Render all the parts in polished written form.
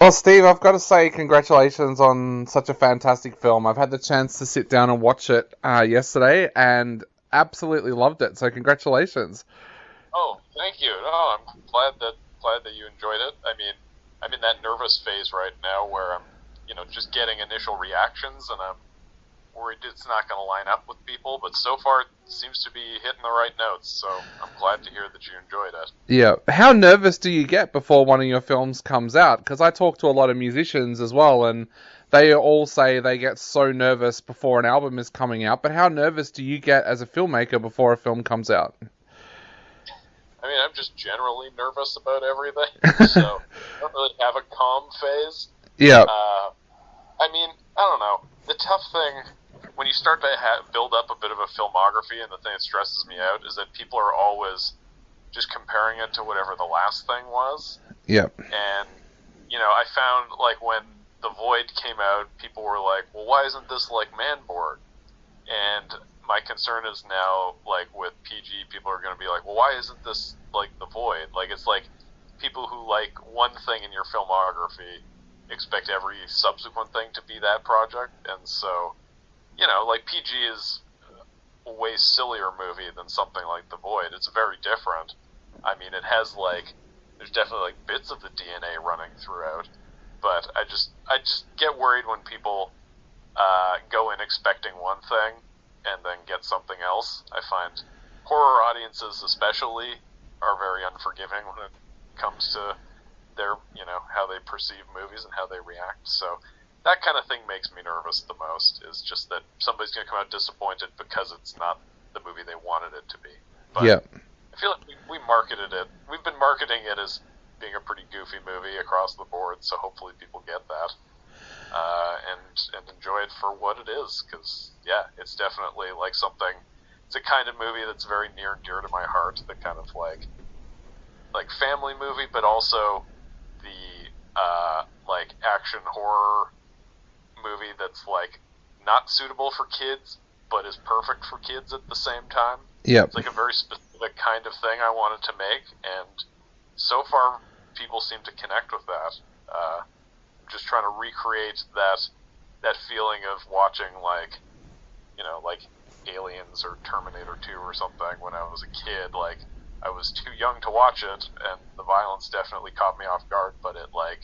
Well, Steve, I've got to say congratulations on such a fantastic film. I've had the chance to sit down and watch it yesterday and absolutely loved it. So congratulations. Oh, thank you. No, I'm glad that you enjoyed it. I mean, I'm in that nervous phase right now where I'm, just getting initial reactions, and I'm worried it's not going to line up with people. But so far, it seems to be hitting the right notes. So I'm glad to hear that you enjoyed it. Yeah. How nervous do you get before one of your films comes out? Because I talk to a lot of musicians as well, and they all say they get so nervous before an album is coming out. But how nervous do you get as a filmmaker before a film comes out? I mean, I'm just generally nervous about everything, so I don't really have a calm phase. Yeah. I mean, I don't know. The tough thing, when you start to build up a bit of a filmography, and the thing that stresses me out is that people are always just comparing it to whatever the last thing was. Yeah. And, I found, like, when The Void came out, people were like, well, why isn't this like Manboard? And my concern is now, like, with PG, people are going to be like, well, why isn't this like The Void? Like, it's like people who like one thing in your filmography expect every subsequent thing to be that project. And so, like, PG is a way sillier movie than something like The Void. It's very different. I mean, it has, like, there's definitely, like, bits of the DNA running throughout. But I just get worried when people go in expecting one thing and then get something else. I find horror audiences especially are very unforgiving when it comes to their, how they perceive movies and how they react. So that kind of thing makes me nervous the most, is just that somebody's going to come out disappointed because it's not the movie they wanted it to be. But Yeah. I feel like we marketed it. We've been marketing it as being a pretty goofy movie across the board, so hopefully people get that. And enjoy it for what it is, because it's definitely like something. It's a kind of movie that's very near and dear to my heart. The kind of like family movie, but also the like action horror movie that's like not suitable for kids, but is perfect for kids at the same time. Yeah. It's like a very specific kind of thing I wanted to make, and so far people seem to connect with that. Just trying to recreate that feeling of watching, like, like Aliens or Terminator 2 or something when I was a kid. Like, I was too young to watch it, and the violence definitely caught me off guard, but it, like,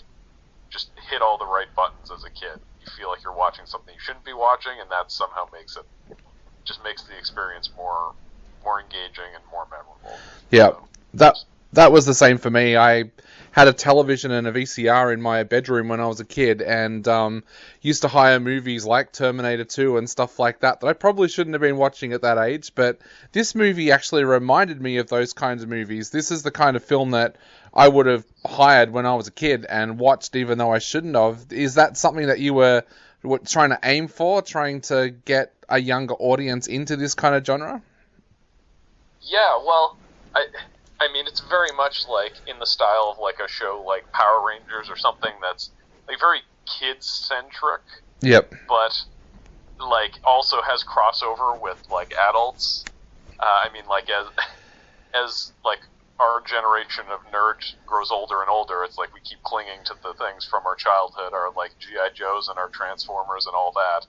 just hit all the right buttons as a kid. You feel like you're watching something you shouldn't be watching, and that somehow makes the experience more engaging and more memorable. Yeah. So, That was the same for me. I had a television and a VCR in my bedroom when I was a kid, and used to hire movies like Terminator 2 and stuff like that I probably shouldn't have been watching at that age, but this movie actually reminded me of those kinds of movies. This is the kind of film that I would have hired when I was a kid and watched even though I shouldn't have. Is that something that you were trying to aim for, trying to get a younger audience into this kind of genre? yeah, well, I mean, it's very much like in the style of like a show like Power Rangers or something that's like very kids-centric. Yep. But like also has crossover with like adults. I mean, like as like our generation of nerds grows older and older, it's like we keep clinging to the things from our childhood, our like G.I. Joes and our Transformers and all that,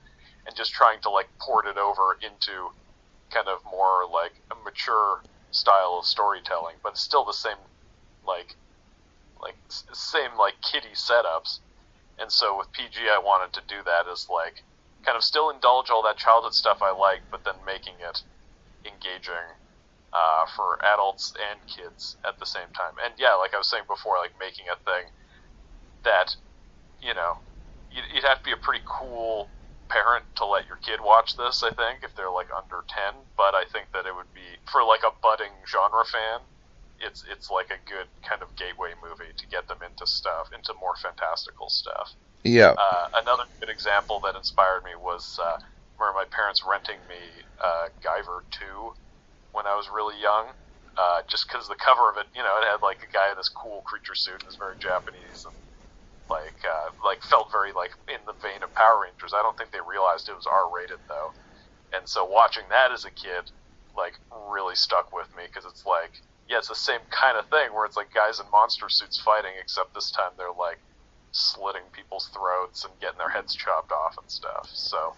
and just trying to like port it over into kind of more like a mature style of storytelling, but it's still the same same kiddie setups. And so with PG, I wanted to do that as like kind of still indulge all that childhood stuff I like, but then making it engaging for adults and kids at the same time. And yeah, like I was saying before, like making a thing that you'd have to be a pretty cool parent to let your kid watch this, I think, if they're like under 10, but I think that it would be for like a budding genre fan, it's like a good kind of gateway movie to get them into more fantastical stuff. Yeah. Another good example that inspired me was remember my parents renting me Guyver 2 when I was really young, just because the cover of it, it had like a guy in this cool creature suit and was very Japanese, and like felt very like in the vein of Power Rangers. I don't think they realized it was R-rated though, and so watching that as a kid like really stuck with me, because it's like, yeah, it's the same kind of thing where it's like guys in monster suits fighting, except this time they're like slitting people's throats and getting their heads chopped off and stuff. So,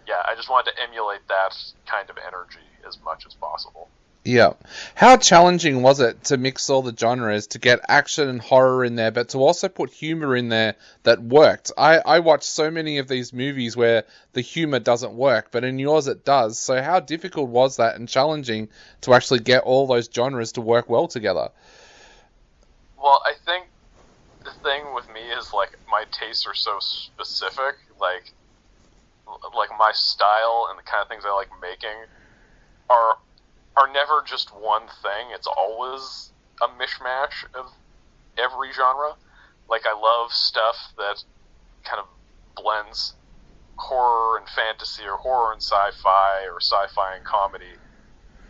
yeah, I just wanted to emulate that kind of energy as much as possible. Yeah. How challenging was it to mix all the genres, to get action and horror in there, but to also put humor in there that worked? I watched so many of these movies where the humor doesn't work, but in yours it does. So how difficult was that and challenging to actually get all those genres to work well together? Well, I think the thing with me is, like, my tastes are so specific. Like my style and the kind of things I like making are never just one thing. It's always a mishmash of every genre. Like, I love stuff that kind of blends horror and fantasy, or horror and sci-fi, or sci-fi and comedy.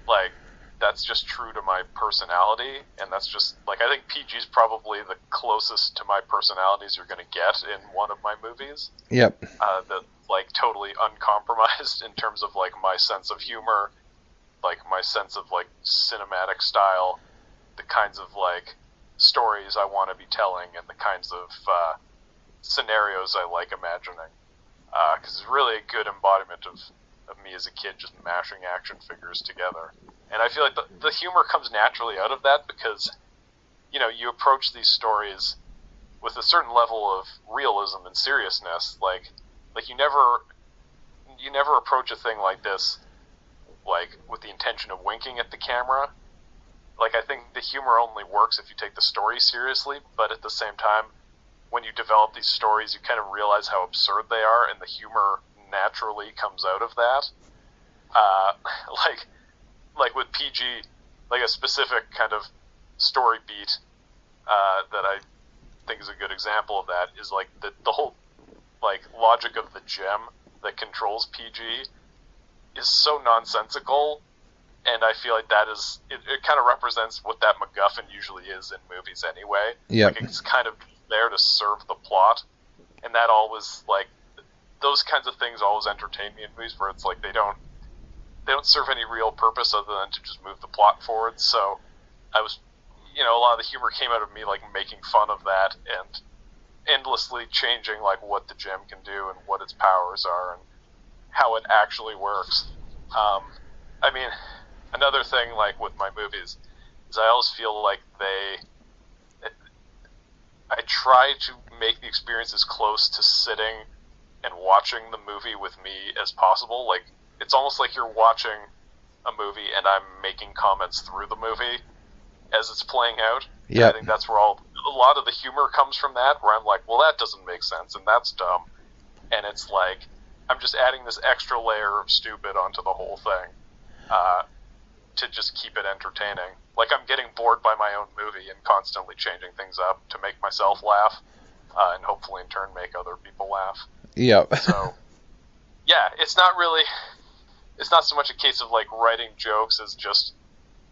Like, that's just true to my personality, and that's just, like, I think PG's probably the closest to my personalities you're going to get in one of my movies. Yep. That, like, totally uncompromised in terms of, like, my sense of humor, like, my sense of, like, cinematic style, the kinds of, like, stories I want to be telling, and the kinds of scenarios I like imagining. Because it's really a good embodiment of me as a kid, just mashing action figures together. And I feel like the humor comes naturally out of that, because, you know, you approach these stories with a certain level of realism and seriousness. Like you never approach a thing like this, like, with the intention of winking at the camera. Like, I think the humor only works if you take the story seriously, but at the same time, when you develop these stories, you kind of realize how absurd they are, and the humor naturally comes out of that. Like with PG, like, a specific kind of story beat that I think is a good example of that is, like, the whole, like, logic of the gem that controls PG is so nonsensical, and I feel like that is, it kind of represents what that MacGuffin usually is in movies anyway. Yeah. Like, it's kind of there to serve the plot, and that always, like, those kinds of things always entertain me in movies, where it's like they don't serve any real purpose other than to just move the plot forward. So I was, you know, a lot of the humor came out of me, like, making fun of that and endlessly changing, like, what the gem can do and what its powers are and how it actually works. I mean, another thing, like, with my movies is I always feel like I try to make the experience as close to sitting and watching the movie with me as possible. Like, it's almost like you're watching a movie and I'm making comments through the movie as it's playing out. Yeah. I think that's where a lot of the humor comes from, that, where I'm like, well, that doesn't make sense, and that's dumb. And it's like, I'm just adding this extra layer of stupid onto the whole thing to just keep it entertaining. Like, I'm getting bored by my own movie and constantly changing things up to make myself laugh, and hopefully in turn make other people laugh. Yep. So, yeah, it's not so much a case of, like, writing jokes as just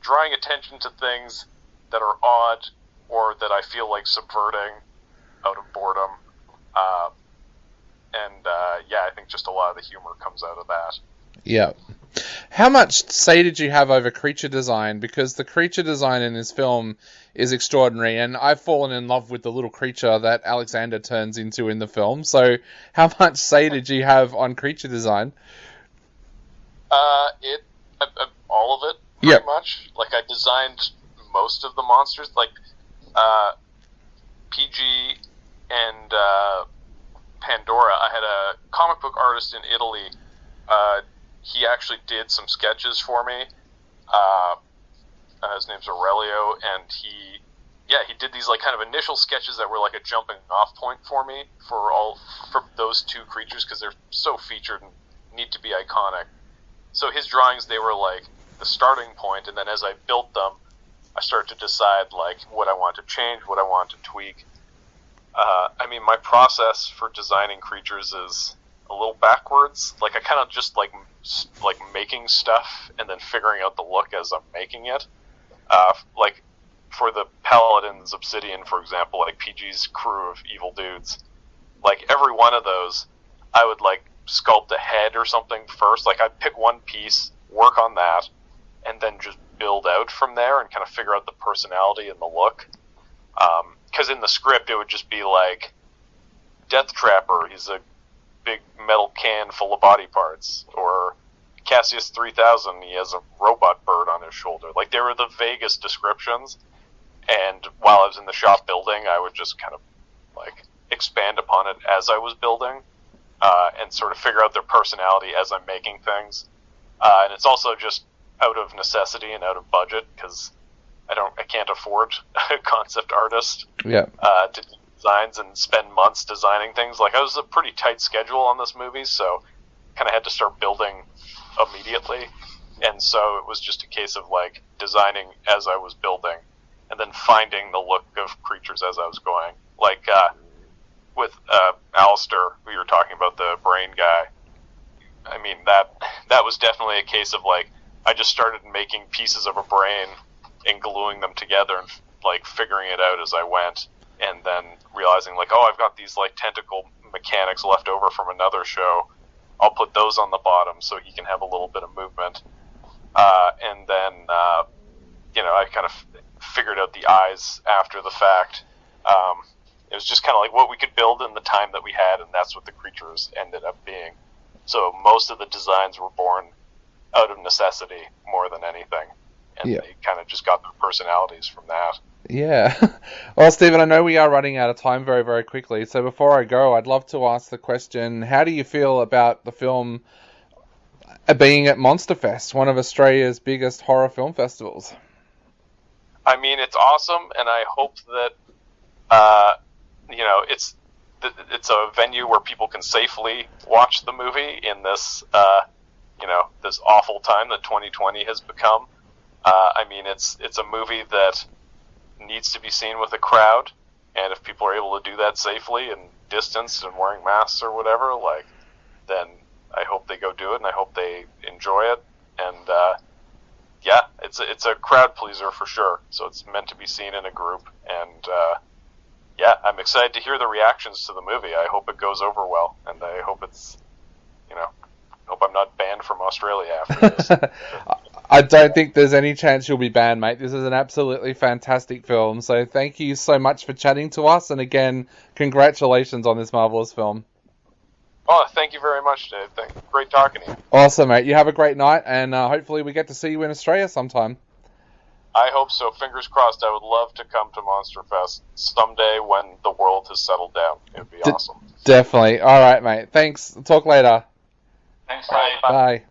drawing attention to things that are odd or that I feel like subverting out of boredom. Yeah, I think just a lot of the humor comes out of that. Yeah. How much say did you have over creature design? Because the creature design in this film is extraordinary, and I've fallen in love with the little creature that Alexander turns into in the film. So how much say did you have on creature design? All of it, pretty much. Like, I designed most of the monsters. Like, PG and Pandora, I had a comic book artist in Italy. He actually did some sketches for me. His name's Aurelio, and he did these, like, kind of initial sketches that were like a jumping off point for me for those two creatures, because they're so featured and need to be iconic. So his drawings, they were like the starting point, and then as I built them, I started to decide, like, what I want to change, what I want to tweak. I mean, my process for designing creatures is a little backwards. Like, I kind of just like making stuff and then figuring out the look as I'm making it. Like, for the Paladins Obsidian, for example, like PG's crew of evil dudes, like, every one of those, I would, like, sculpt a head or something first. Like, I'd pick one piece, work on that, and then just build out from there and kind of figure out the personality and the look. Because in the script, it would just be like, Death Trapper, he's a big metal can full of body parts. Or Cassius 3000, he has a robot bird on his shoulder. Like, they were the vaguest descriptions, and while I was in the shop building, I would just kind of, like, expand upon it as I was building, and sort of figure out their personality as I'm making things. And it's also just out of necessity and out of budget, because I can't afford a concept artist to do designs and spend months designing things. Like, I was a pretty tight schedule on this movie, so kind of had to start building immediately, and so it was just a case of, like, designing as I was building, and then finding the look of creatures as I was going. Like, with Alistair, who you were talking about, the brain guy, I mean, that was definitely a case of, like, I just started making pieces of a brain and gluing them together and, like, figuring it out as I went, and then realizing, like, oh, I've got these, like, tentacle mechanics left over from another show. I'll put those on the bottom so he can have a little bit of movement. And then, I kind of figured out the eyes after the fact. It was just kind of like what we could build in the time that we had, and that's what the creatures ended up being. So most of the designs were born out of necessity more than anything. And they kind of just got their personalities from that. Yeah. Well, Stephen, I know we are running out of time very, very quickly. So before I go, I'd love to ask the question, how do you feel about the film being at Monsterfest, one of Australia's biggest horror film festivals? I mean, it's awesome, and I hope that, it's a venue where people can safely watch the movie in this, this awful time that 2020 has become. I mean, it's a movie that needs to be seen with a crowd, and if people are able to do that safely and distanced and wearing masks or whatever, like, then I hope they go do it, and I hope they enjoy it. And it's a crowd pleaser for sure. So it's meant to be seen in a group, and I'm excited to hear the reactions to the movie. I hope it goes over well, and I hope it's, hope I'm not banned from Australia after this. I don't think there's any chance you'll be banned, mate. This is an absolutely fantastic film. So thank you so much for chatting to us. And again, congratulations on this marvelous film. Oh, thank you very much, Dave. Great talking to you. Awesome, mate. You have a great night, and hopefully we get to see you in Australia sometime. I hope so. Fingers crossed. I would love to come to Monsterfest someday when the world has settled down. It would be awesome. Definitely. All right, mate. Thanks. Talk later. Thanks. Bye. Bye.